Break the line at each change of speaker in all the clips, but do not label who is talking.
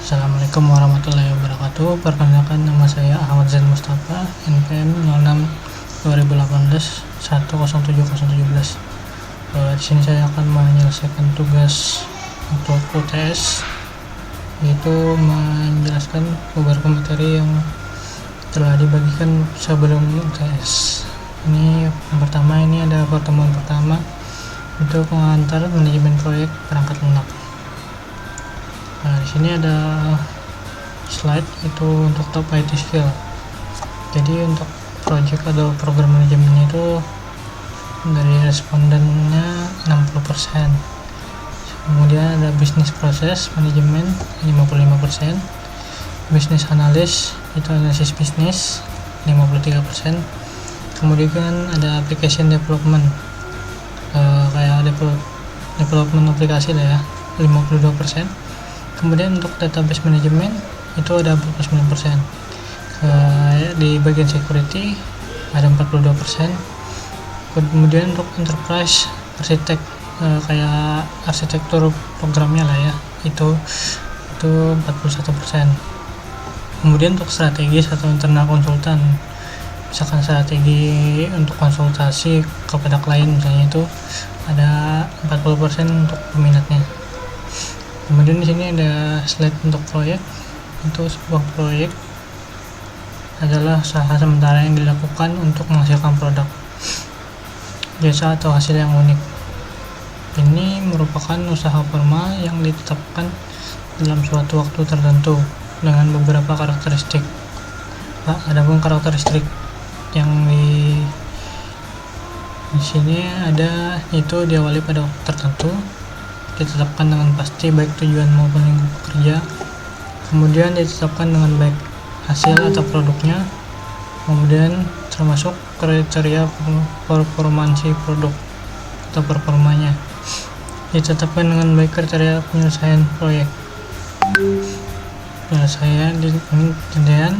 Assalamualaikum warahmatullahi wabarakatuh. Perkenalkan, nama saya Ahmad Zain Mustafa, NPM 06 2018 107017. Di sini saya akan menyelesaikan tugas untuk UTS, yaitu menjelaskan beberapa materi yang telah dibagikan sebelum UTS. Ini yang pertama, ini ada pertemuan pertama untuk mengantar manajemen proyek perangkat lunak. Nah, di sini ada slide itu untuk top IT skill. Jadi untuk project atau program manajemen itu dari respondennya 60%. Kemudian ada business process manajemen 55%. Business analyst itu analisis bisnis 53%. Kemudian ada application development, kayak development aplikasi lah ya, 52%. Kemudian untuk database management itu ada 49%. Di bagian security ada 42%. Kemudian untuk enterprise arsitek, kayak arsitektur programnya lah ya, itu 41%. Kemudian untuk strategis atau internal konsultan, misalkan strategi untuk konsultasi kepada klien misalnya, itu ada 40% untuk peminatnya. Kemudian di sini ada slide untuk proyek. Itu sebuah proyek adalah usaha sementara yang dilakukan untuk menghasilkan produk, jasa atau hasil yang unik. Ini merupakan usaha formal yang ditetapkan dalam suatu waktu tertentu dengan beberapa karakteristik. Adapun karakteristik yang di sini ada, itu diawali pada waktu tertentu, ditetapkan dengan pasti baik tujuan maupun lingkup pekerja, kemudian ditetapkan dengan baik hasil atau produknya, kemudian termasuk kriteria performansi produk atau performanya, ditetapkan dengan baik kriteria penyelesaian proyek. Penyelesaian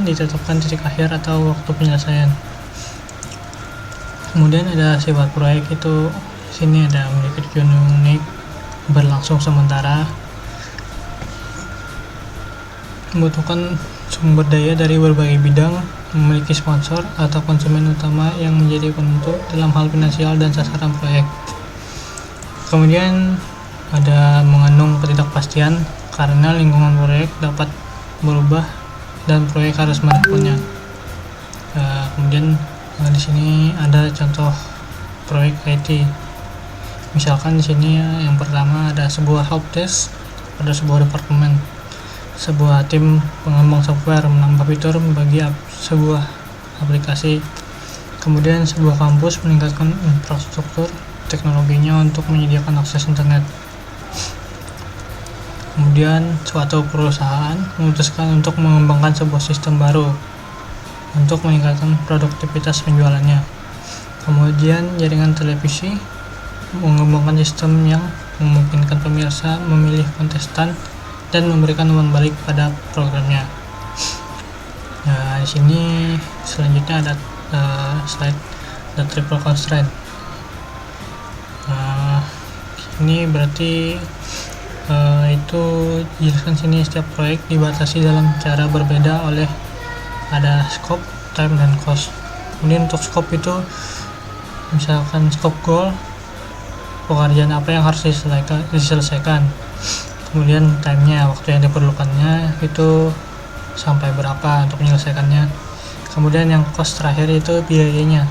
ditetapkan titik akhir atau waktu penyelesaian. Kemudian ada sifat proyek, itu sini ada memiliki tujuan unik, berlangsung sementara, membutuhkan sumber daya dari berbagai bidang, memiliki sponsor atau konsumen utama yang menjadi penentu dalam hal finansial dan sasaran proyek. Kemudian ada mengandung ketidakpastian karena lingkungan proyek dapat berubah dan proyek harus meresponnya. Kemudian di sini ada contoh proyek IT. Misalkan di sini yang pertama ada sebuah helpdesk pada sebuah departemen, sebuah tim pengembang software menambah fitur bagi sebuah aplikasi. Kemudian sebuah kampus meningkatkan infrastruktur teknologinya untuk menyediakan akses internet. Kemudian suatu perusahaan memutuskan untuk mengembangkan sebuah sistem baru untuk meningkatkan produktivitas penjualannya. Kemudian jaringan televisi mengembangkan sistem yang memungkinkan pemirsa memilih kontestan dan memberikan umpan balik pada programnya. Nah, di sini selanjutnya ada slide the triple constraint. Ini berarti itu dijelaskan sini setiap proyek dibatasi dalam cara berbeda oleh ada scope, time, dan cost. Kemudian untuk scope itu misalkan scope goal, pekerjaan apa yang harus diselesaikan. Kemudian time-nya, waktu yang diperlukannya itu sampai berapa untuk menyelesaikannya. Kemudian yang cost terakhir itu biayanya.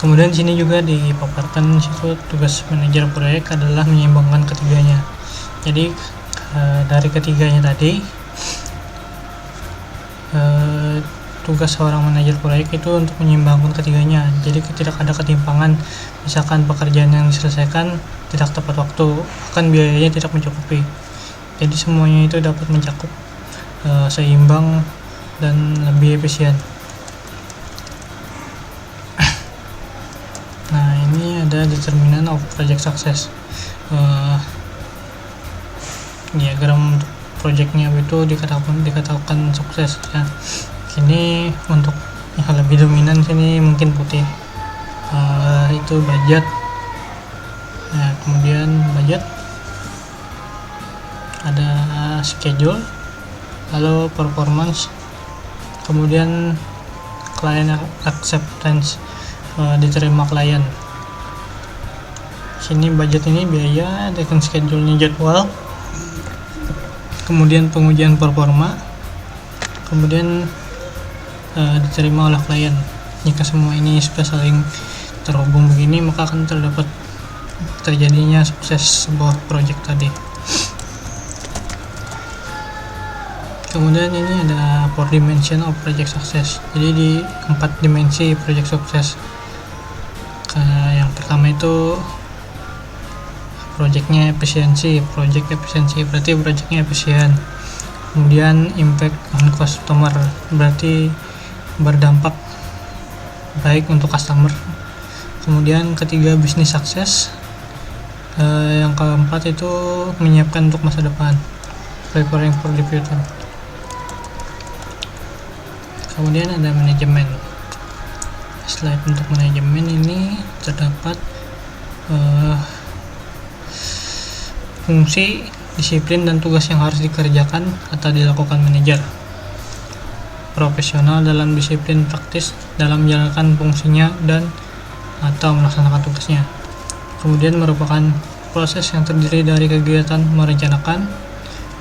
Kemudian di sini juga dipaparkan situ tugas manajer proyek adalah menyeimbangkan ketiganya. Jadi dari ketiganya tadi, tugas seorang manajer proyek itu untuk menyeimbangkan ketiganya. Jadi tidak ada ketimpangan, misalkan pekerjaan yang diselesaikan tidak tepat waktu, bahkan biayanya tidak mencukupi. Jadi semuanya itu dapat mencakup seimbang dan lebih efisien. Nah, ini ada determinant of project success. Diagram untuk projectnya itu dikatakan sukses ya. Ini untuk yang lebih dominan sini mungkin putih, itu budget. Nah, kemudian budget ada schedule, lalu performance, kemudian client acceptance, diterima klien. Sini budget ini biaya, dengan schedule-nya jadwal, kemudian pengujian performa, kemudian diterima oleh klien. Jika semua ini sudah saling terhubung begini, maka akan terjadinya sukses sebuah project tadi. Kemudian ini ada 4 dimension of project success. Jadi di 4 dimensi project sukses. Yang pertama itu projectnya efisiensi, berarti projectnya efisien. Kemudian impact on customer, berarti berdampak baik untuk customer. Kemudian ketiga bisnis sukses. Yang keempat itu menyiapkan untuk masa depan, preparing for the future. Kemudian ada manajemen. Slide untuk manajemen ini terdapat fungsi, disiplin, dan tugas yang harus dikerjakan atau dilakukan manajer. Profesional dalam disiplin praktis dalam menjalankan fungsinya dan atau melaksanakan tugasnya. Kemudian merupakan proses yang terdiri dari kegiatan merencanakan,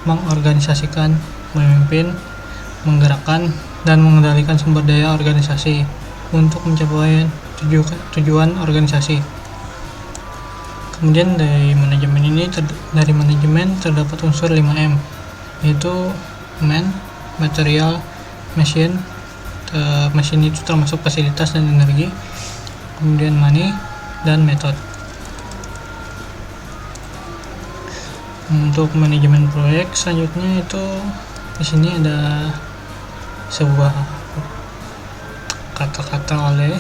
mengorganisasikan, memimpin, menggerakkan, dan mengendalikan sumber daya organisasi untuk mencapai tujuan organisasi. Kemudian dari manajemen terdapat unsur 5M, yaitu man, material, machine. Machine itu termasuk fasilitas dan energi. Kemudian money dan method. Untuk manajemen proyek selanjutnya itu di sini ada sebuah kata-kata oleh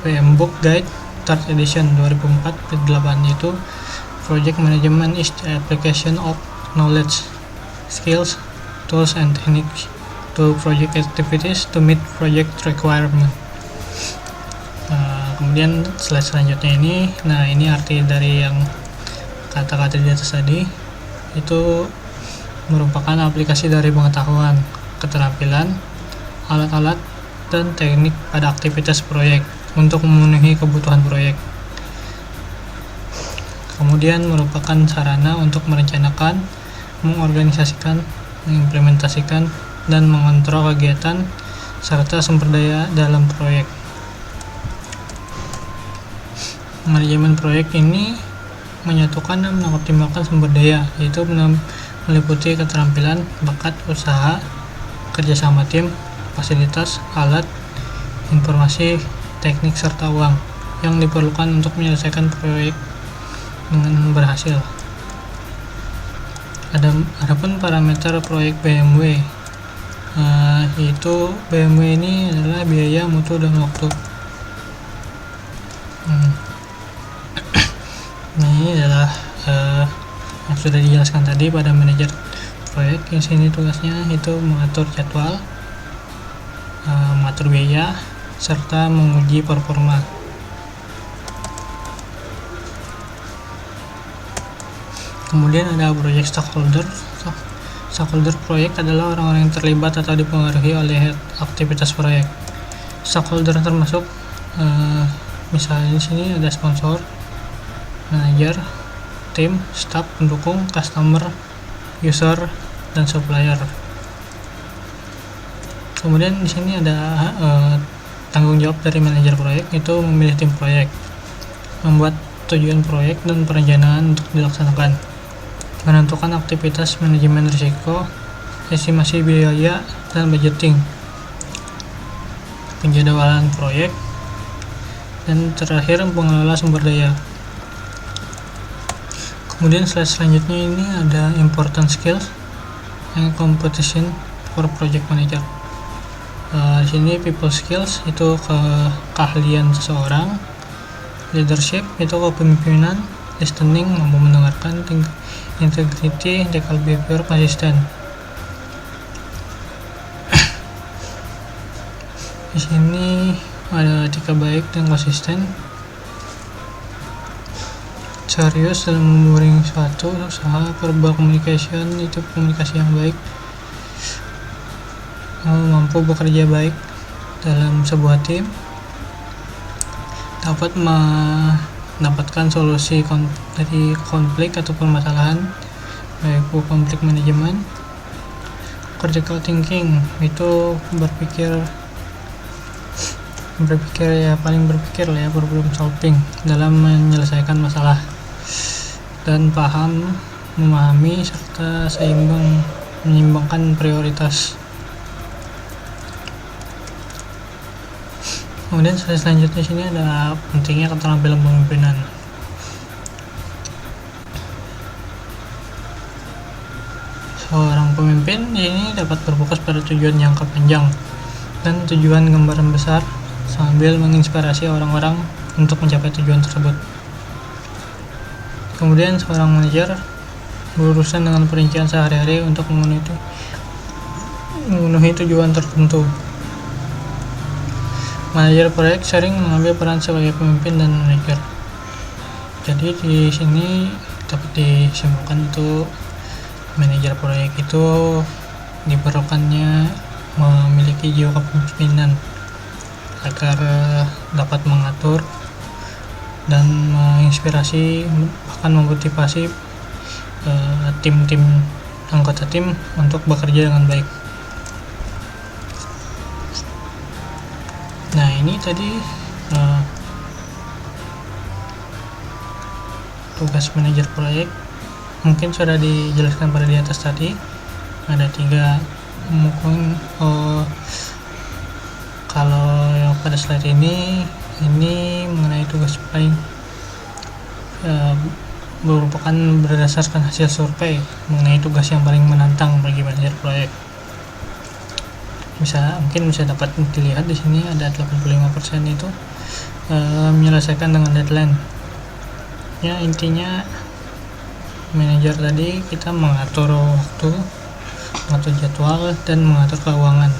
PM Book Guide 3rd edition 2004/8, yaitu project management is the application of knowledge, skills, tools, and techniques to project activities to meet project requirement. Kemudian slide selanjutnya ini arti dari yang kata-kata di atas tadi. Itu merupakan aplikasi dari pengetahuan, keterampilan, alat-alat, dan teknik pada aktivitas proyek untuk memenuhi kebutuhan proyek. Kemudian merupakan sarana untuk merencanakan, mengorganisasikan, mengimplementasikan, dan mengontrol kegiatan serta sumber daya dalam proyek. Manajemen proyek ini menyatukan dan mengoptimalkan sumber daya, yaitu meliputi keterampilan, bakat, usaha, kerjasama tim, fasilitas, alat, informasi, teknik, serta uang yang diperlukan untuk menyelesaikan proyek dengan berhasil. Adapun parameter proyek BMW, yaitu BMW ini adalah biaya, mutu, dan waktu. Ini adalah yang sudah dijelaskan tadi pada manajer proyek. Yang sini tugasnya itu mengatur jadwal, mengatur biaya, serta menguji performa. Kemudian ada project stakeholder. Stakeholder proyek adalah orang-orang yang terlibat atau dipengaruhi oleh aktivitas proyek. Stakeholder termasuk misalnya di sini ada sponsor, manajer, tim, staff, pendukung, customer, user, dan supplier. Kemudian di sini ada tanggung jawab dari manajer proyek, itu memilih tim proyek, membuat tujuan proyek dan perencanaan untuk dilaksanakan, menentukan aktivitas manajemen risiko, estimasi biaya, dan budgeting, penjadwalan proyek, dan terakhir pengelola sumber daya. Kemudian slide selanjutnya ini ada important skills and competition for project manager. Di sini people skills itu keahlian seseorang, leadership itu kepemimpinan, listening mampu mendengarkan, integrity ethical behavior konsisten. Di sini ada etika baik dan konsisten. serius dalam memburing suatu usaha. Verbal communication itu komunikasi yang baik, mampu bekerja baik dalam sebuah tim, dapat mendapatkan solusi dari konflik atau permasalahan, baik konflik manajemen. Critical thinking itu berpikir ya, paling berpikir lah ya, problem solving dalam menyelesaikan masalah, dan memahami serta menyeimbangkan prioritas. Kemudian selanjutnya sini ada pentingnya keterampilan pemimpinan. Seorang pemimpin ini dapat berfokus pada tujuan jangka panjang dan tujuan gambaran besar sambil menginspirasi orang-orang untuk mencapai tujuan tersebut. Kemudian seorang manajer berurusan dengan perincian sehari-hari untuk memenuhi tujuan tertentu. Manajer proyek sering mengambil peran sebagai pemimpin dan manajer. Jadi di sini dapat disimpulkan itu manajer proyek itu diperlukannya memiliki jiwa kepemimpinan agar dapat mengatur dan menginspirasi, bahkan memotivasi tim-tim anggota tim untuk bekerja dengan baik. Nah, ini tadi tugas manajer proyek. Mungkin sudah dijelaskan pada di atas tadi. Ada 3 mungkin kalau yang pada slide ini mengenai tugas paling merupakan berdasarkan hasil survei mengenai tugas yang paling menantang bagi manajer proyek. Mungkin bisa dapat dilihat di sini ada 85% itu menyelesaikan dengan deadline. Ya, intinya manajer tadi kita mengatur waktu, mengatur jadwal, dan mengatur keuangan.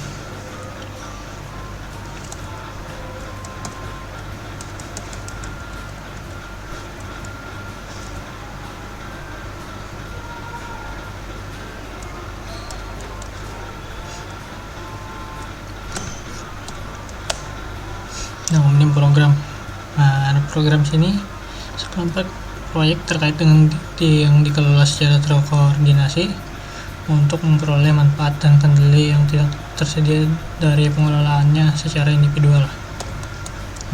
Nah, kemudian program. Ada program sini sekelompok proyek terkait dengan yang dikelola secara terkoordinasi untuk memperoleh manfaat dan kendali yang tidak tersedia dari pengelolaannya secara individual.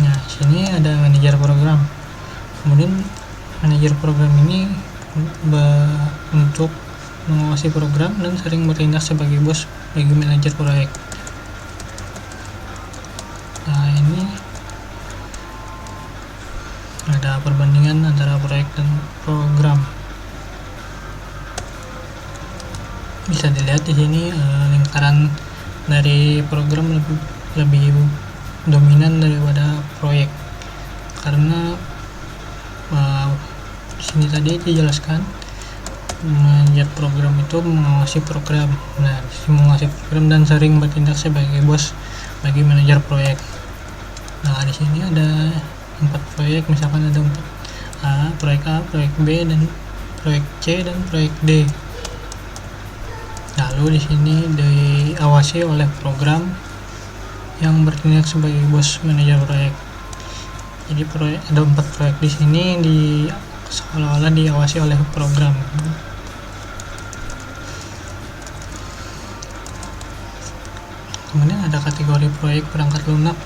Nah, sini ada manajer program. Kemudian manajer program ini untuk mengawasi program dan sering bertindak sebagai bos bagi manajer proyek. Nah, ini ada perbandingan antara proyek dan program. Bisa dilihat di sini lingkaran dari program lebih dominan daripada proyek, karena di sini tadi dijelaskan manajer program itu mengawasi program. Nah, mengawasi program dan sering bertindak sebagai bos bagi manajer proyek. Nah, di sini ada 4 proyek, misalkan ada 4 proyek A, proyek B, dan proyek C, dan proyek D. Lalu di sini diawasi oleh program yang bertindak sebagai bos manajer proyek. Jadi ada 4 proyek di sini seolah-olah diawasi oleh program. Kemudian ada kategori proyek perangkat lunak.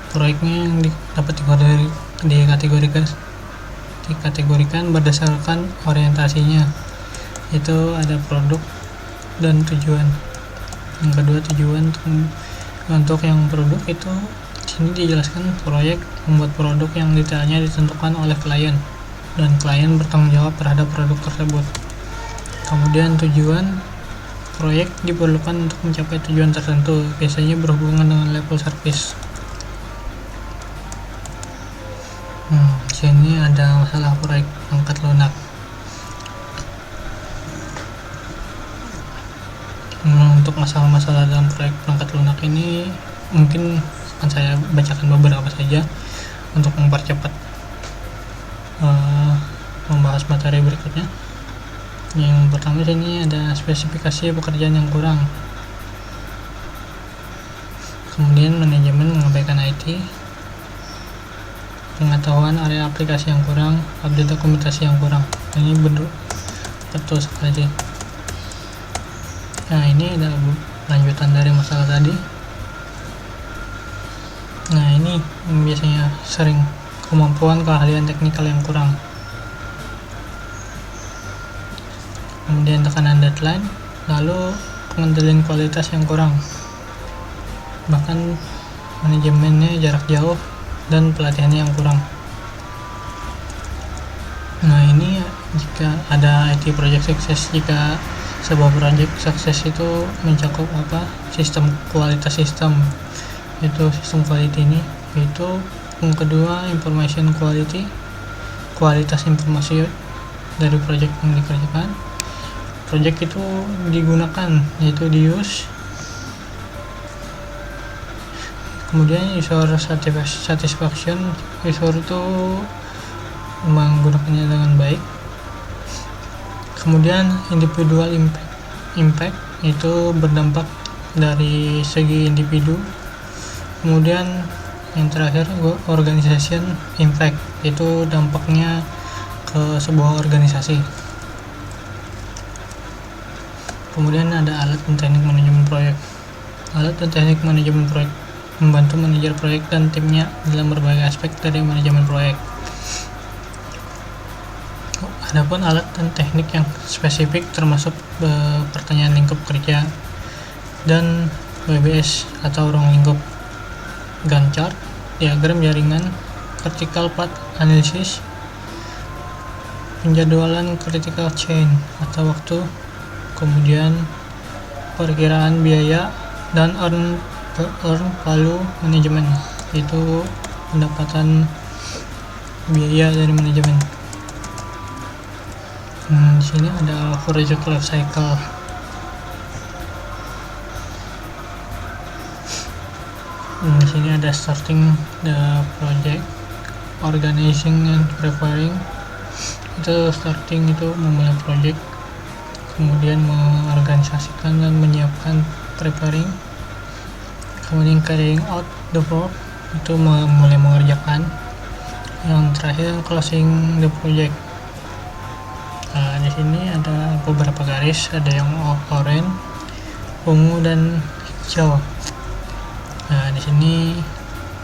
Proyeknya yang dapat dikategorikan berdasarkan orientasinya, itu ada produk dan tujuan. Yang kedua, tujuan. Untuk yang produk itu sini dijelaskan proyek membuat produk yang detailnya ditentukan oleh klien dan klien bertanggung jawab terhadap produk tersebut. Kemudian tujuan proyek diperlukan untuk mencapai tujuan tertentu, biasanya berhubungan dengan level service. Sini ada masalah proyek perangkat lunak. Untuk masalah-masalah dalam proyek perangkat lunak ini mungkin akan saya bacakan beberapa saja untuk mempercepat materi berikutnya. Yang pertama sini ada spesifikasi pekerjaan yang kurang, kemudian manajemen mengabaikan IT, pengetahuan area aplikasi yang kurang, update dokumentasi yang kurang. Ini betul sekali. Nah, ini adalah lanjutan dari masalah tadi. Nah, ini biasanya sering kemampuan keahlian teknikal yang kurang, kemudian tekanan deadline, lalu pengendalian kualitas yang kurang, bahkan manajemennya jarak jauh dan pelatihannya yang kurang. Nah, ini jika ada IT project sukses, jika sebuah project sukses itu mencakup sistem kualitas sistem, yaitu sistem quality ini, yaitu yang kedua information quality, kualitas informasi dari project yang dikerjakan. Project itu digunakan, yaitu di-use. Kemudian user satisfaction, user itu menggunakannya dengan baik. Kemudian individual impact itu berdampak dari segi individu. Kemudian yang terakhir organization impact, itu dampaknya ke sebuah organisasi. Kemudian ada alat dan teknik manajemen proyek. Alat dan teknik manajemen proyek membantu manajer proyek dan timnya dalam berbagai aspek dari manajemen proyek. Adapun alat dan teknik yang spesifik termasuk pertanyaan lingkup kerja dan WBS atau ruang lingkup, Gantt chart, diagram jaringan, critical path analysis, penjadwalan critical chain atau waktu, kemudian perkiraan biaya, dan earn value management, itu pendapatan biaya dari manajemen. Di sini ada project life cycle. Di sini ada starting the project, organizing and preparing. Itu starting itu memulai project, kemudian mengorganisasikan dan menyiapkan preparing, kemudian carrying out the work, itu mulai mengerjakan. Yang terakhir closing the project. Nah, di sini ada beberapa garis, ada yang orange, ungu, dan hijau. Nah, di sini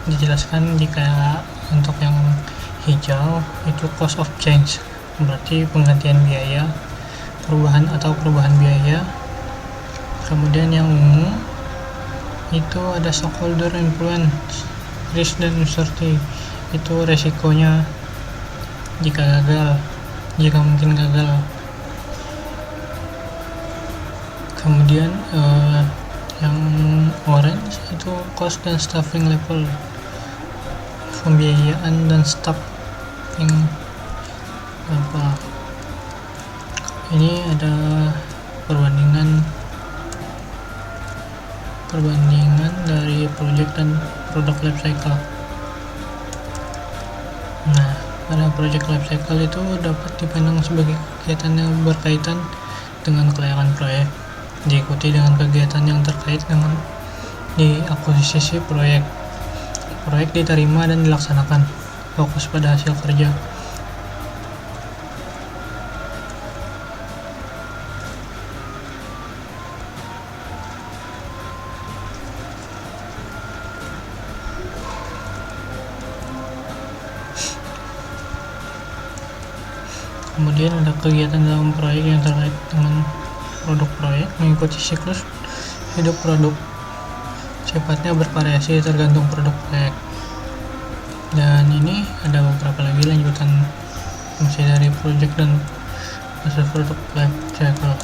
dijelaskan jika untuk yang hijau itu cost of change, berarti penggantian biaya, perubahan biaya. Kemudian yang ungu itu ada stakeholder influence, risk dan uncertainty, itu resikonya jika mungkin gagal. Kemudian yang orange itu cost dan staffing level, pembiayaan dan staff yang ini ada perbandingan dari project dan product life cycle. Nah, pada project life cycle itu dapat dipandang sebagai kegiatan yang berkaitan dengan kelayakan proyek, diikuti dengan kegiatan yang terkait dengan akuisisi proyek. Proyek diterima dan dilaksanakan, fokus pada hasil kerja. Kemudian ada kegiatan dalam proyek yang terkait dengan produk proyek, mengikuti siklus hidup produk, sifatnya bervariasi tergantung produk proyek. Dan ini ada beberapa lagi lanjutan fungsi dari project dan proses produk life cycle.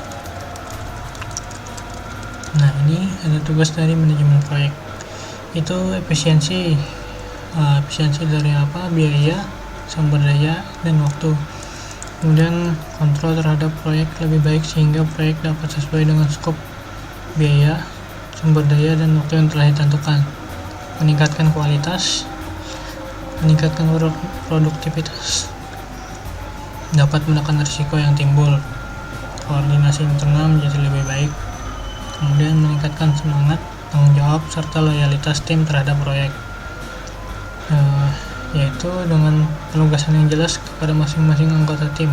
Nah, ini ada tugas dari manajemen proyek, itu efisiensi dari biaya, sumber daya, dan waktu. Kemudian kontrol terhadap proyek lebih baik sehingga proyek dapat sesuai dengan skop, biaya, sumber daya, dan waktu yang telah ditentukan. Meningkatkan kualitas, meningkatkan produktivitas. dapat menekan risiko yang timbul. Koordinasi internal menjadi lebih baik. Kemudian meningkatkan semangat, tanggung jawab, serta loyalitas tim terhadap proyek. Yaitu dengan penugasan yang jelas kepada masing-masing anggota tim.